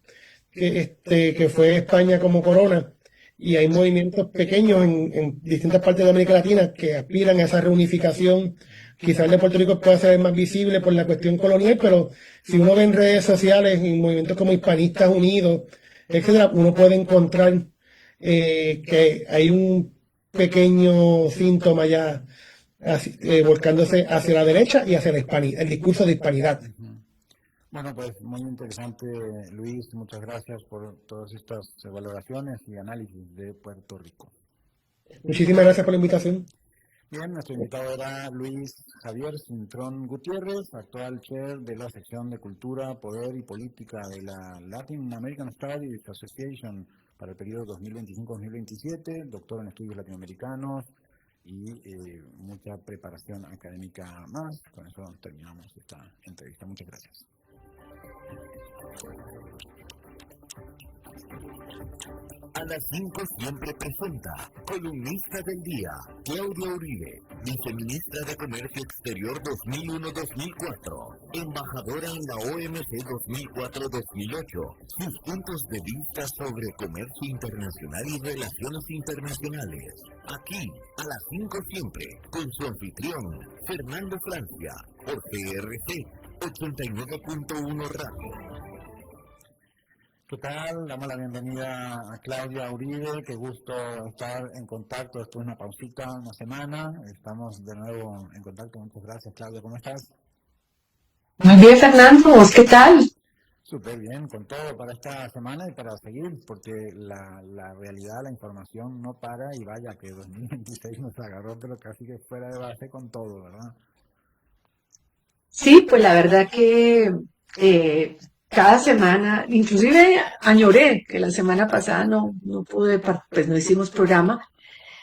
que fue España como corona. y hay movimientos pequeños en distintas partes de América Latina que aspiran a esa reunificación. Quizás el de Puerto Rico pueda ser más visible por la cuestión colonial, pero si uno ve en redes sociales y movimientos como Hispanistas Unidos, etcétera, uno puede encontrar que hay un pequeño síntoma ya volcándose hacia la derecha y hacia el discurso de hispanidad. Bueno, pues muy interesante, Luis. Muchas gracias por todas estas valoraciones y análisis de Puerto Rico. Muchísimas gracias por la invitación. Bien, nuestro invitado era Luis Javier Cintrón Gutiérrez, actual chair de la sección de Cultura, Poder y Política de la Latin American Studies Association para el periodo 2025-2027, doctor en estudios latinoamericanos y mucha preparación académica más. Con eso terminamos esta entrevista. Muchas gracias. A las 5 siempre presenta columnista del día, Claudia Uribe, viceministra de Comercio Exterior 2001-2004, embajadora en la OMC 2004-2008. Sus puntos de vista sobre comercio internacional y relaciones internacionales. Aquí, a las 5 siempre, con su anfitrión, Fernando Francia, por CRC 89.1 Radio. ¿Qué tal? Damos la bienvenida a Claudia Uribe. Qué gusto estar en contacto después de una pausita, una semana. Estamos de nuevo en contacto. Muchas gracias, Claudia. ¿Cómo estás? Muy bien, Fernando. ¿Vos qué tal? Súper bien, con todo para esta semana y para seguir, porque la realidad, la información no para y vaya que 2026 nos agarró, pero casi que fuera de base con todo, ¿verdad? Sí, pues la verdad que cada semana, inclusive añoré que la semana pasada no pude, pues no hicimos programa,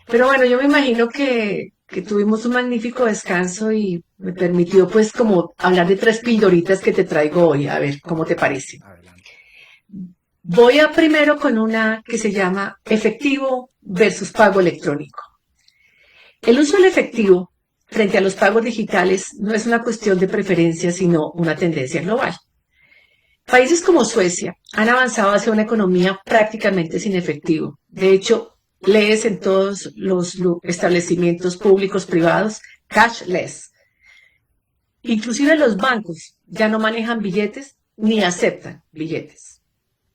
pero bueno, yo me imagino que tuvimos un magnífico descanso y me permitió pues como hablar de 3 pildoritas que te traigo hoy, a ver cómo te parece. Adelante. Voy a primero con una que se llama efectivo versus pago electrónico. El uso del efectivo frente a los pagos digitales no es una cuestión de preferencia, sino una tendencia global. Países como Suecia han avanzado hacia una economía prácticamente sin efectivo. De hecho, lees en todos los establecimientos públicos privados cashless. Inclusive los bancos ya no manejan billetes ni aceptan billetes.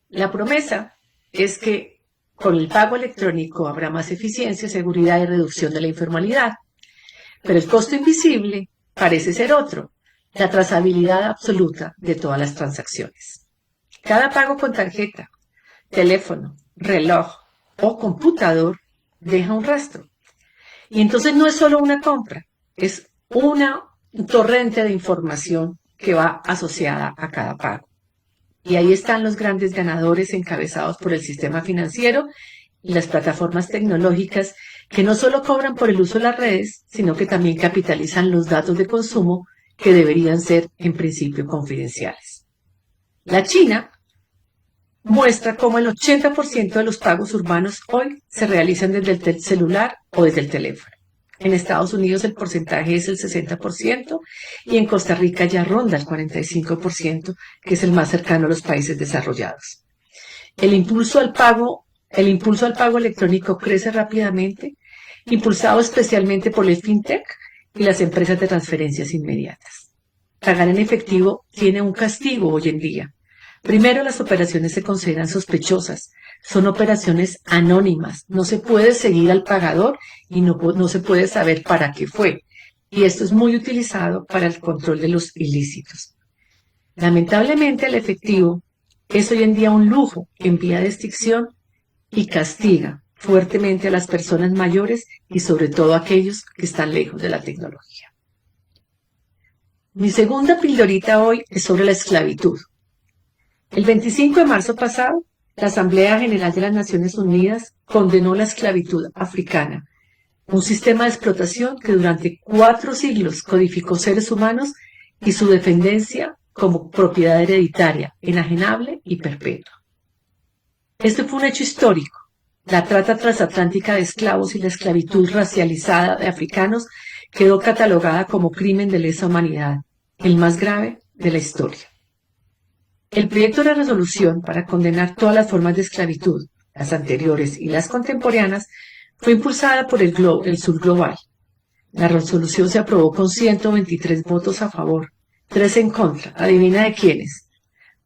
La promesa es que con el pago electrónico habrá más eficiencia, seguridad y reducción de la informalidad. Pero el costo invisible parece ser otro. La trazabilidad absoluta de todas las transacciones. Cada pago con tarjeta, teléfono, reloj o computador deja un rastro. Y entonces no es solo una compra, es un torrente de información que va asociada a cada pago. Y ahí están los grandes ganadores encabezados por el sistema financiero y las plataformas tecnológicas que no solo cobran por el uso de las redes, sino que también capitalizan los datos de consumo que deberían ser en principio confidenciales. La China muestra cómo el 80% de los pagos urbanos hoy se realizan desde el celular o desde el teléfono. En Estados Unidos el porcentaje es el 60% y en Costa Rica ya ronda el 45%, que es el más cercano a los países desarrollados. El impulso al pago electrónico crece rápidamente, impulsado especialmente por el fintech y las empresas de transferencias inmediatas. Pagar en efectivo tiene un castigo hoy en día. Primero, las operaciones se consideran sospechosas. Son operaciones anónimas. No se puede seguir al pagador y no se puede saber para qué fue. Y esto es muy utilizado para el control de los ilícitos. Lamentablemente, el efectivo es hoy en día un lujo en vía de extinción y castiga fuertemente a las personas mayores y sobre todo a aquellos que están lejos de la tecnología. Mi segunda pildorita hoy es sobre la esclavitud. El 25 de marzo pasado, la Asamblea General de las Naciones Unidas condenó la esclavitud africana, un sistema de explotación que durante 4 siglos codificó seres humanos y su dependencia como propiedad hereditaria, enajenable y perpetua. Este fue un hecho histórico. La trata transatlántica de esclavos y la esclavitud racializada de africanos quedó catalogada como crimen de lesa humanidad, el más grave de la historia. El proyecto de resolución para condenar todas las formas de esclavitud, las anteriores y las contemporáneas, fue impulsada por el Sur Global. La resolución se aprobó con 123 votos a favor, 3 en contra. ¿Adivina de quiénes?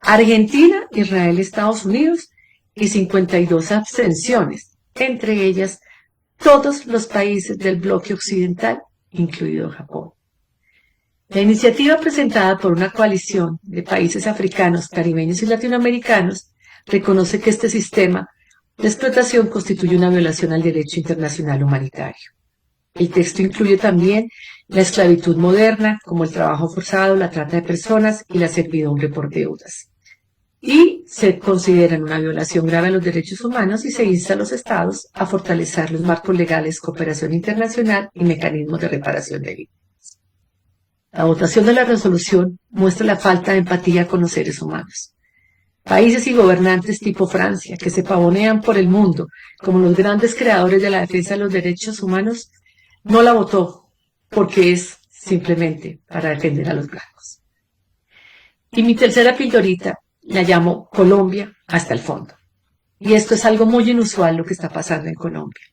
Argentina, Israel, Estados Unidos y 52 abstenciones, entre ellas todos los países del bloque occidental, incluido Japón. La iniciativa presentada por una coalición de países africanos, caribeños y latinoamericanos reconoce que este sistema de explotación constituye una violación al derecho internacional humanitario. El texto incluye también la esclavitud moderna, como el trabajo forzado, la trata de personas y la servidumbre por deudas. Y se consideran una violación grave a los derechos humanos y se insta a los estados a fortalecer los marcos legales, cooperación internacional y mecanismos de reparación de víctimas. La votación de la resolución muestra la falta de empatía con los seres humanos. Países y gobernantes tipo Francia, que se pavonean por el mundo como los grandes creadores de la defensa de los derechos humanos, no la votó porque es simplemente para defender a los blancos. Y mi tercera pildorita la llamo Colombia hasta el fondo. Y esto es algo muy inusual lo que está pasando en Colombia.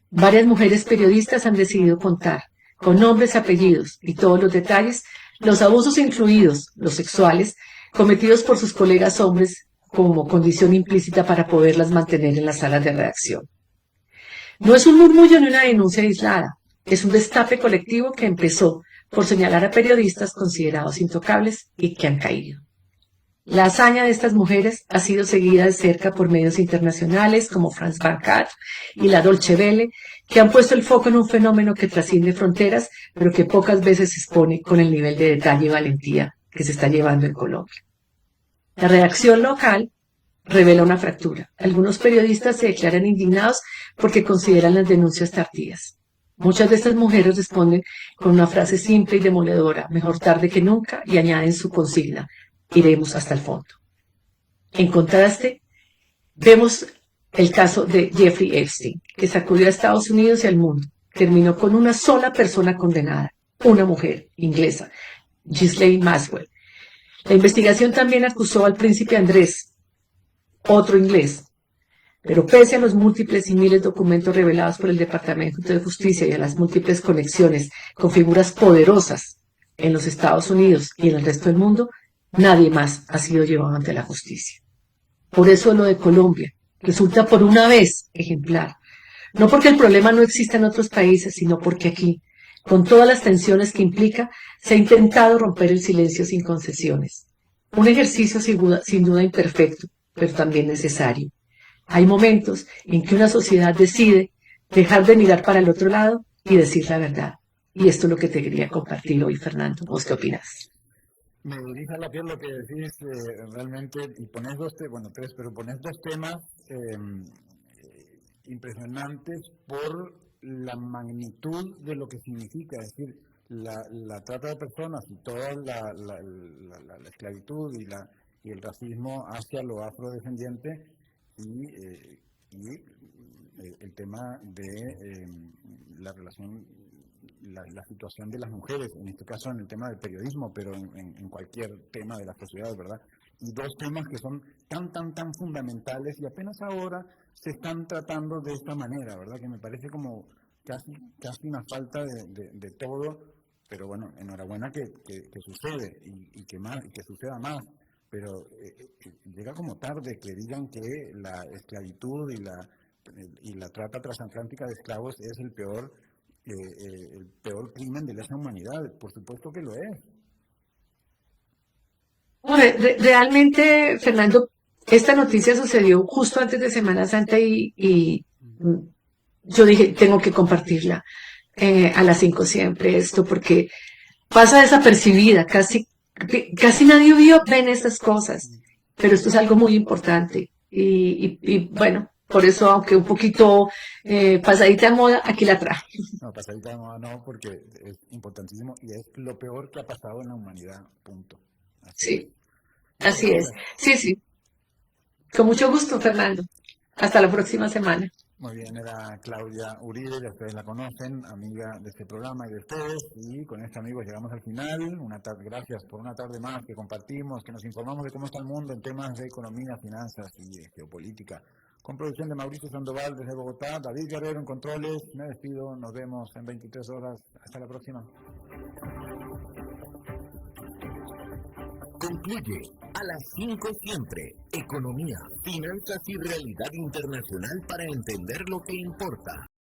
Varias mujeres periodistas han decidido contar, con nombres, apellidos y todos los detalles, los abusos incluidos, los sexuales, cometidos por sus colegas hombres como condición implícita para poderlas mantener en las salas de redacción. No es un murmullo ni una denuncia aislada, es un destape colectivo que empezó por señalar a periodistas considerados intocables y que han caído. La hazaña de estas mujeres ha sido seguida de cerca por medios internacionales como France 24 y la Deutsche Welle, que han puesto el foco en un fenómeno que trasciende fronteras, pero que pocas veces se expone con el nivel de detalle y valentía que se está llevando en Colombia. La redacción local revela una fractura. Algunos periodistas se declaran indignados porque consideran las denuncias tardías. Muchas de estas mujeres responden con una frase simple y demoledora, mejor tarde que nunca, y añaden su consigna: iremos hasta el fondo. En contraste, vemos el caso de Jeffrey Epstein, que sacudió a Estados Unidos y al mundo. Terminó con una sola persona condenada, una mujer inglesa, Ghislaine Maxwell. La investigación también acusó al príncipe Andrés, otro inglés. Pero pese a los múltiples y miles de documentos revelados por el Departamento de Justicia y a las múltiples conexiones con figuras poderosas en los Estados Unidos y en el resto del mundo, nadie más ha sido llevado ante la justicia. Por eso lo de Colombia resulta por una vez ejemplar. No porque el problema no exista en otros países, sino porque aquí, con todas las tensiones que implica, se ha intentado romper el silencio sin concesiones. Un ejercicio sin duda imperfecto, pero también necesario. Hay momentos en que una sociedad decide dejar de mirar para el otro lado y decir la verdad. Y esto es lo que te quería compartir hoy, Fernando. ¿Vos qué opinas? Me dirige a la piel lo que decís realmente, y pones tres, pero pones dos temas impresionantes por la magnitud de lo que significa, es decir, la trata de personas y toda la esclavitud y el racismo hacia lo afrodescendiente y el tema de la relación, la situación de las mujeres, en este caso en el tema del periodismo, pero en cualquier tema de la sociedad, ¿verdad? Y dos temas que son tan fundamentales y apenas ahora se están tratando de esta manera, ¿verdad? Que me parece como casi una falta de todo, pero bueno, enhorabuena que sucede y que suceda más. Pero llega como tarde que digan que la esclavitud y la trata transatlántica de esclavos es el peor crimen de lesa humanidad. Por supuesto que lo es. Realmente, Fernando, esta noticia sucedió justo antes de Semana Santa y yo dije, tengo que compartirla a las 5 siempre esto, porque pasa desapercibida, casi nadie ven estas cosas, pero esto es algo muy importante y bueno, por eso, aunque un poquito pasadita de moda, aquí la traje. No, pasadita de moda no, porque es importantísimo y es lo peor que ha pasado en la humanidad, punto. Sí, así es. Sí. Con mucho gusto, Fernando. Hasta la próxima semana. Muy bien, era Claudia Uribe, ya ustedes la conocen, amiga de este programa y de ustedes, y con este amigos llegamos al final. Gracias por una tarde más que compartimos, que nos informamos de cómo está el mundo en temas de economía, finanzas y geopolítica. con producción de Mauricio Sandoval desde Bogotá, David Guerrero en controles. Me despido, nos vemos en 23 horas. Hasta la próxima. Concluye a las 5 siempre. Economía, finanzas y realidad internacional para entender lo que importa.